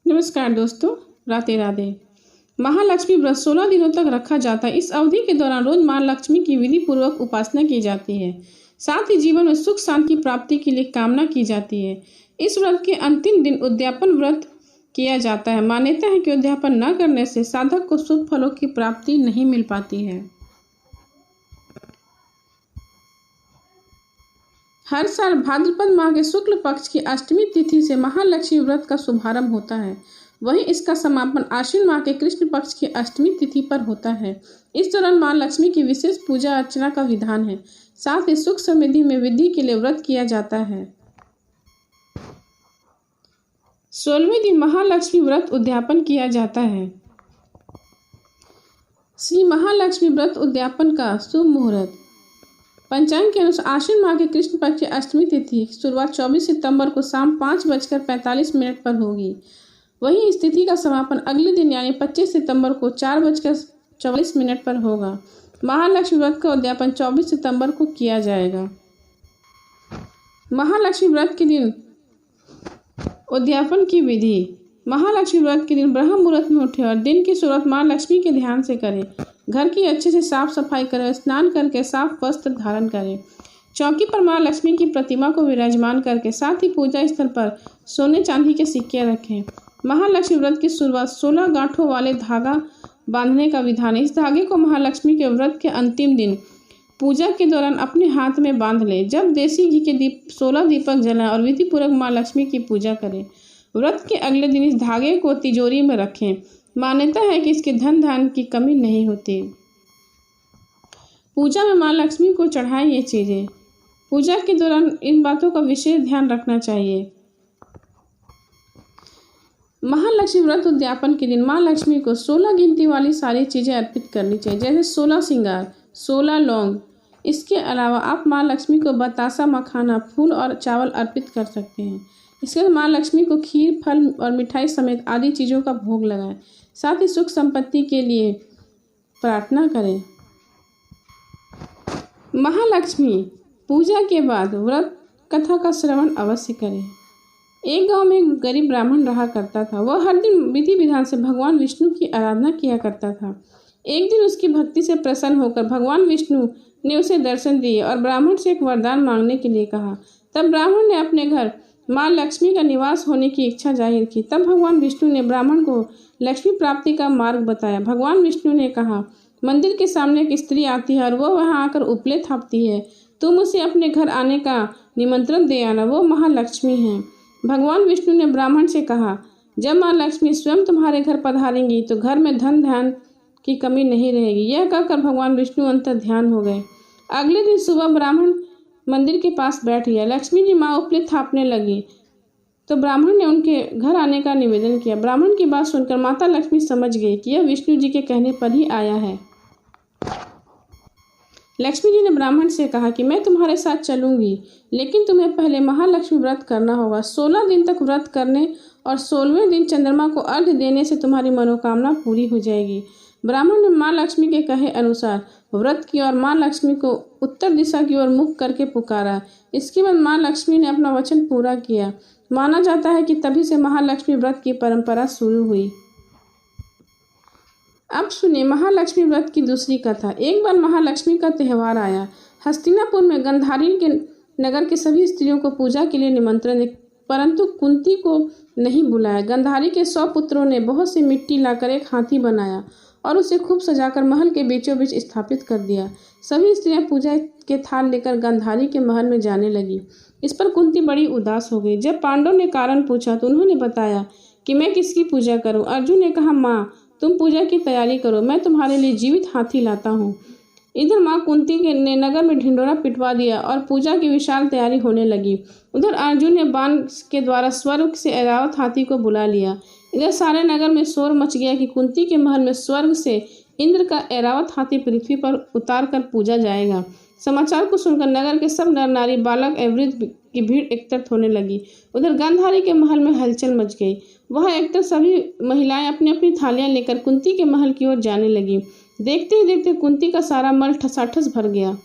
नमस्कार दोस्तों, राधे राधे। महालक्ष्मी व्रत 16 दिनों तक रखा जाता है। इस अवधि के दौरान रोज माँ लक्ष्मी की विधि पूर्वक उपासना की जाती है। साथ ही जीवन में सुख शांति की प्राप्ति के लिए कामना की जाती है। इस व्रत के अंतिम दिन उद्यापन व्रत किया जाता है। मान्यता है कि उद्यापन न करने से साधक को शुभ फलों की प्राप्ति नहीं मिल पाती है। हर साल भाद्रपद माह के शुक्ल पक्ष की अष्टमी तिथि से महालक्ष्मी व्रत का शुभारंभ होता है। वहीं इसका समापन आश्विन माह के कृष्ण पक्ष की अष्टमी तिथि पर होता है। इस दौरान मां लक्ष्मी की विशेष पूजा अर्चना का विधान है। साथ ही सुख समृद्धि में वृद्धि के लिए व्रत किया जाता है। 16वें दिन महालक्ष्मी व्रत उद्यापन किया जाता है। श्री महालक्ष्मी व्रत उद्यापन का शुभ मुहूर्त। पंचांग के अनुसार आश्विन माह के कृष्ण पक्ष की अष्टमी तिथि शुरुआत 24 सितंबर को शाम 5:45 पर होगी। वहीं इस तिथि का समापन अगले दिन यानी 25 सितंबर को 4:44 पर होगा। महालक्ष्मी व्रत का उद्यापन 24 सितंबर को किया जाएगा। महालक्ष्मी व्रत के दिन उद्यापन की विधि। महालक्ष्मी व्रत के दिन ब्रह्म मुहूर्त में उठे और दिन की शुरुआत मां लक्ष्मी के ध्यान से करें। घर की अच्छे से साफ सफाई करें, स्नान करके साफ वस्त्र धारण करें। चौकी पर मां लक्ष्मी की प्रतिमा को विराजमान करके साथ ही पूजा स्थल पर सोने चांदी के सिक्के रखें। महालक्ष्मी व्रत की शुरुआत 16 गांठों वाले धागा बांधने का विधान है। इस धागे को महालक्ष्मी के व्रत के अंतिम दिन पूजा के दौरान अपने हाथ में बांध लें। जब देसी घी के 16 दीपक जलाएं और विधि पूर्वक मां लक्ष्मी की पूजा करें। व्रत के अगले दिन इस धागे को तिजोरी में रखें। मान्यता है कि इसके धन धान्य की कमी नहीं होती। पूजा में मां लक्ष्मी को चढ़ाएं ये चीजें। पूजा के दौरान इन बातों का विशेष ध्यान रखना चाहिए। महालक्ष्मी व्रत उद्यापन के दिन मां लक्ष्मी को 16 गिनती वाली सारी चीजें अर्पित करनी चाहिए, जैसे 16 श्रृंगार, 16 लौंग। इसके अलावा आप मां लक्ष्मी को बतासा, मखाना, फूल और चावल अर्पित कर सकते हैं। इसके बाद मां लक्ष्मी को खीर, फल और मिठाई समेत आदि चीज़ों का भोग लगाएं। साथ ही सुख संपत्ति के लिए प्रार्थना करें। महालक्ष्मी पूजा के बाद व्रत कथा का श्रवण अवश्य करें। एक गांव में एक गरीब ब्राह्मण रहा करता था। वह हर दिन विधि विधान से भगवान विष्णु की आराधना किया करता था। एक दिन उसकी भक्ति से प्रसन्न होकर भगवान विष्णु ने उसे दर्शन दिए और ब्राह्मण से एक वरदान मांगने के लिए कहा। तब ब्राह्मण ने अपने घर मां लक्ष्मी का निवास होने की इच्छा जाहिर की। तब भगवान विष्णु ने ब्राह्मण को लक्ष्मी प्राप्ति का मार्ग बताया। भगवान विष्णु ने कहा, मंदिर के सामने एक स्त्री आती है और वह वहां आकर उपले थापती है। तुम उसे अपने घर आने का निमंत्रण दे आना, वो महालक्ष्मी है। भगवान विष्णु ने ब्राह्मण से कहा, जब मां लक्ष्मी स्वयं तुम्हारे घर पधारेंगी तो घर में धन धान्य की कमी नहीं रहेगी। यह कहकर भगवान विष्णु अंतर ध्यान हो गए। अगले दिन सुबह ब्राह्मण मंदिर के पास बैठ गया। लक्ष्मी जी माँ उपले थापने लगी तो ब्राह्मण ने उनके घर आने का निवेदन किया। ब्राह्मण की बात सुनकर माता लक्ष्मी समझ गई कि यह विष्णु जी के कहने पर ही आया है। लक्ष्मी जी ने ब्राह्मण से कहा कि मैं तुम्हारे साथ चलूंगी, लेकिन तुम्हें पहले महालक्ष्मी व्रत करना होगा। 16 दिन तक व्रत करने और 16वें दिन चंद्रमा को अर्घ्य देने से तुम्हारी मनोकामना पूरी हो जाएगी। ब्राह्मण ने मां लक्ष्मी के कहे अनुसार व्रत किया और मां लक्ष्मी को उत्तर दिशा की ओर मुख करके पुकारा। इसके बाद मां लक्ष्मी ने अपना वचन पूरा किया। माना जाता है कि तभी से महालक्ष्मी व्रत की परंपरा शुरू हुई। अब सुनिए महालक्ष्मी व्रत की दूसरी कथा। एक बार महालक्ष्मी का त्यौहार आया। हस्तिनापुर में गंधारी के नगर के सभी स्त्रियों को पूजा के लिए निमंत्रण दिया, परंतु कुंती को नहीं बुलाया। गंधारी के 100 पुत्रों ने बहुत सी मिट्टी लाकर एक हाथी बनाया और उसे खूब सजाकर महल के बीचों बीच स्थापित कर दिया। सभी स्त्रियां पूजा के थाल लेकर गंधारी के महल में जाने लगी। इस पर कुंती बड़ी उदास हो गई। जब पांडव ने कारण पूछा तो उन्होंने बताया कि मैं किसकी पूजा करूं। अर्जुन ने कहा, माँ तुम पूजा की तैयारी करो, मैं तुम्हारे लिए जीवित हाथी लाता हूँ। इधर माँ कुंती ने नगर में ढिंडोरा पिटवा दिया और पूजा की विशाल तैयारी होने लगी। उधर अर्जुन ने बाण के द्वारा स्वर्ग से ऐरावत हाथी को बुला लिया। इधर सारे नगर में शोर मच गया कि कुंती के महल में स्वर्ग से इंद्र का ऐरावत हाथी पृथ्वी पर उतार कर पूजा जाएगा। समाचार को सुनकर नगर के सब नर नारी, बालक एवं वृद्ध की भीड़ एकत्रित होने लगी। उधर गंधारी के महल में हलचल मच गई। वह एकत्र सभी महिलाएं अपनी अपनी थालियां लेकर कुंती के महल की ओर जाने लगी। देखते ही देखते कुंती का सारा महल ठसाठस भर गया।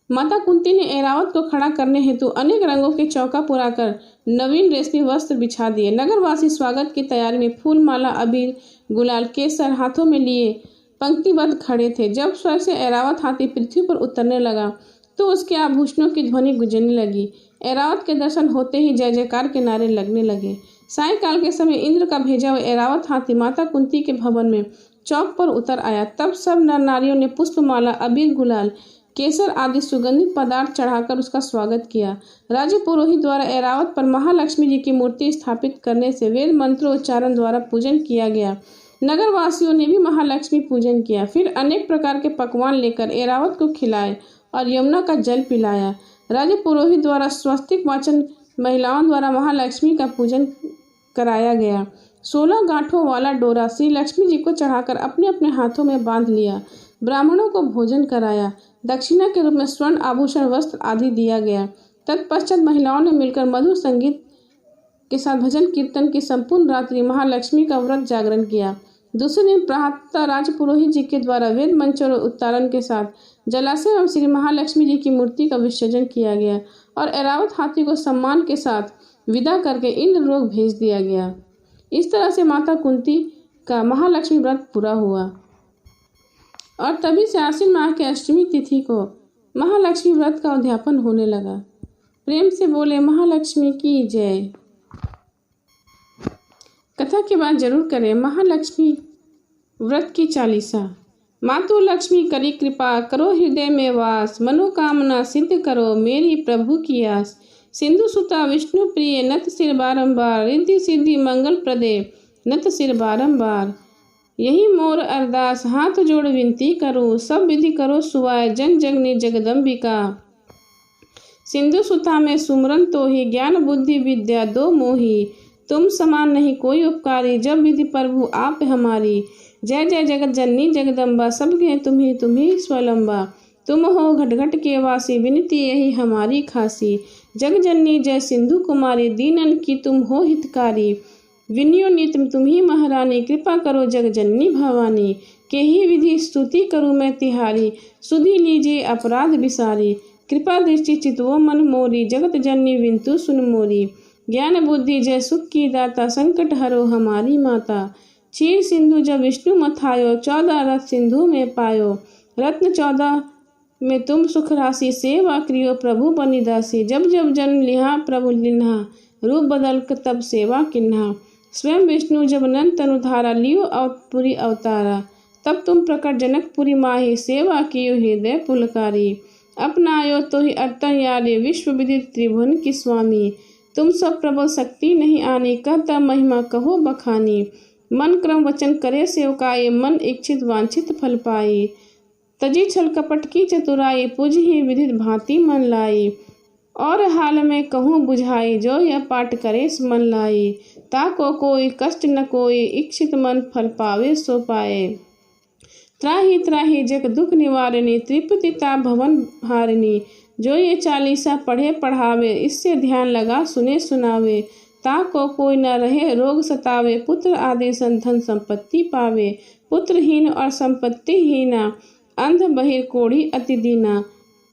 माता कुंती ने ऐरावत को खड़ा करने हेतु अनेक रंगों के चौका पुराकर नवीन रेशमी वस्त्र बिछा दिए। नगरवासी स्वागत की तैयारी में फूल माला, अबीर, गुलाल, केसर हाथों में लिए पंक्तिबद्ध खड़े थे। जब स्वर्ग से ऐरावत हाथी पृथ्वी पर उतरने लगा तो उसके आभूषणों की ध्वनि गुंजने लगी। ऐरावत के दर्शन होते ही जय जयकार के नारे लगने लगे। सायंकाल के समय इंद्र का भेजा हुआ ऐरावत हाथी माता कुंती के भवन में चौक पर उतर आया। तब सब नर नारियों ने पुष्पमाला, अबीर, गुलाल, केसर आदि सुगंधित पदार्थ चढ़ाकर उसका स्वागत किया। राज पुरोहित द्वारा ऐरावत पर महालक्ष्मी जी की मूर्ति स्थापित करने से वेद मंत्रोच्चारण द्वारा पूजन किया गया। नगर वासियों ने भी महालक्ष्मी पूजन किया। फिर अनेक प्रकार के पकवान लेकर ऐरावत को खिलाए और यमुना का जल पिलाया। राज पुरोहित द्वारा स्वस्तिक वाचन महिलाओं द्वारा महालक्ष्मी का पूजन कराया गया। 16 गांठों वाला डोरा श्री लक्ष्मी जी को चढ़ाकर अपने अपने हाथों में बांध लिया। ब्राह्मणों को भोजन कराया। दक्षिणा के रूप में स्वर्ण आभूषण, वस्त्र आदि दिया गया। तत्पश्चात महिलाओं ने मिलकर मधुर संगीत के साथ भजन कीर्तन की संपूर्ण रात्रि महालक्ष्मी का व्रत जागरण किया। दूसरे दिन प्रातः राज पुरोहित जी के द्वारा वेद मंत्र और उच्चारण के साथ जलाशय एवं श्री महालक्ष्मी जी की मूर्ति का विसर्जन किया गया और ऐरावत हाथी को सम्मान के साथ विदा करके इंद्रलोक भेज दिया गया। इस तरह से माता कुंती का महालक्ष्मी व्रत पूरा हुआ और तभी से आश्विन माह के अष्टमी तिथि को महालक्ष्मी व्रत का उद्यापन होने लगा। प्रेम से बोले महालक्ष्मी की जय। कथा के बाद जरूर करें महालक्ष्मी व्रत की चालीसा। मातु लक्ष्मी करी कृपा, करो हृदय में वास, मनोकामना सिद्ध करो मेरी प्रभु की आस। सिंधु सुता विष्णु प्रिय, नत सिर बारंबार, रिद्धि सिद्धि मंगल प्रदे, नत सिर बारंबार। यही मोर अरदास, हाथ जोड़ विनती करूं, सब विधि करो सुवाय, जन जगनी जगदम्बिका। सिंधु सुता में सुमरन तो ही, ज्ञान बुद्धि विद्या दो मोही, तुम समान नहीं कोई उपकारी, जब विधि प्रभु आप हमारी। जय जय जगत जननी जगदम्बा, सबके तुम्ही स्वलंबा। तुम हो घट घट के वासी, विनती यही हमारी खासी। जग जननी जय सिंधु कुमारी, दीनन की तुम हो हितकारी। विनियो नित तुम्ही महारानी, कृपा करो जग जननी भवानी। के ही विधि स्तुति करूँ मैं तिहारी, सुधि लीजिए अपराध विसारी। कृपा दृष्टि चितवो मन मोरी, जगत जननी विंतु सुन मोरी। ज्ञान बुद्धि जय सुख की दाता, संकट हरो हमारी माता। क्षीर सिंधु जब विष्णु मथायो, 14 रथ सिंधु में पायो। रत्न 14 में तुम सुख राशि, सेवा क्रियो प्रभु बनिदासी। जब जब जन्म लिहा प्रभु लिन्हा, रूप बदल तब सेवा किन्हा। स्वयं विष्णु जब नंद तनुधारा, लियो अवपुरी अवतारा। तब तुम प्रकट जनकपुरी माही, सेवा कियो हृदय पुलकारी। अपनायो तो ही अर्थयारे, विश्व विदित त्रिभुवन की स्वामी। तुम सब प्रबल शक्ति नहीं आनी, कहता महिमा कहो बखानी। मन क्रम वचन करे सेवकाई, मन इच्छित वांछित फल पाई। तजी छल कपट की चतुराई, पूज ही विदित भांति मन लाई। और हाल में कहूँ बुझाई, जो यह पाठ करे मन लाई। ताको कोई कष्ट न कोई, इच्छित मन फल पावे सो पाए। त्राहि त्राहि जग दुख निवारणी, त्रिपुतिता भवन हारिणी। जो ये चालीसा पढ़े पढ़ावे, इससे ध्यान लगा सुने सुनावे। ताको कोई न रहे रोग सतावे, पुत्र आदि संधन संपत्ति पावे। पुत्रहीन और संपत्तिहीना, अंध बहिर कोढ़ी अति दीना।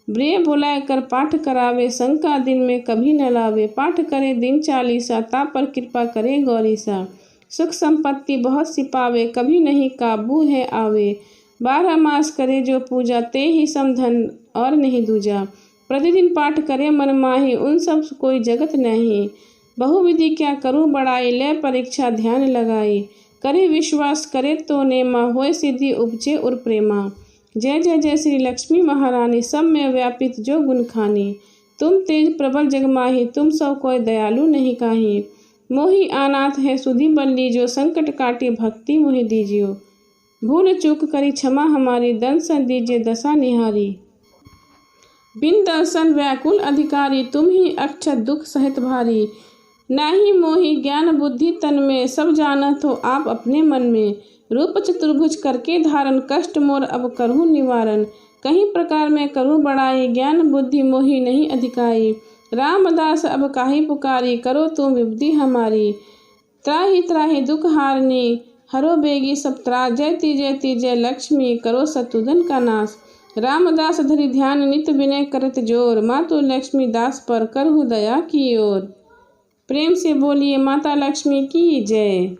ब्रे बुलाए कर पाठ करावे, शंका दिन में कभी न लावे। पाठ करे दिन चालीसा, ता पर कृपा करे गौरीसा। सुख संपत्ति बहुत सी पावे, कभी नहीं काबू है आवे। 12 मास करे जो पूजा, ते ही समधन और नहीं दूजा। प्रतिदिन पाठ करे मन माही, उन सब कोई जगत नहीं। बहुविधि क्या करूं बड़ाई, ले परीक्षा ध्यान लगाई। करे विश्वास करे तो नेमा, होए सिद्धि उपजे उर प्रेमा। जय जय जय श्री लक्ष्मी महारानी, सब में व्यापित जो गुण खानी। तुम तेज प्रबल जगमाही, तुम सब कोई दयालु नहीं काही। मोही अनाथ है सुधि बल्ली, जो संकट काटी भक्ति मोहि दीजियो। भूल चूक करी क्षमा हमारी, दर्शन दीजिए दशा निहारी। बिन दर्शन व्याकुल अधिकारी, तुम ही अक्षत दुख सहित भारी। नाही मोहि ज्ञान बुद्धि तन में, सब जानत हो आप अपने मन में। रूप चतुर्भुज करके धारण, कष्ट मोर अब करहूँ निवारण। कहीं प्रकार में करूँ बड़ाई, ज्ञान बुद्धि मोहि नहीं अधिकाई। रामदास अब काहि पुकारी, करो तुम विबुधि हमारी। त्राहि त्राहि दुख हारनी, हरो बेगी सब त्रास। जय ती जय लक्ष्मी, करो शत्रुघ्न का नाश। रामदास धरि ध्यान नित विनय करत जोर, मातो लक्ष्मी दास पर करहु दया की ओर। प्रेम से बोलिए माता लक्ष्मी की जय।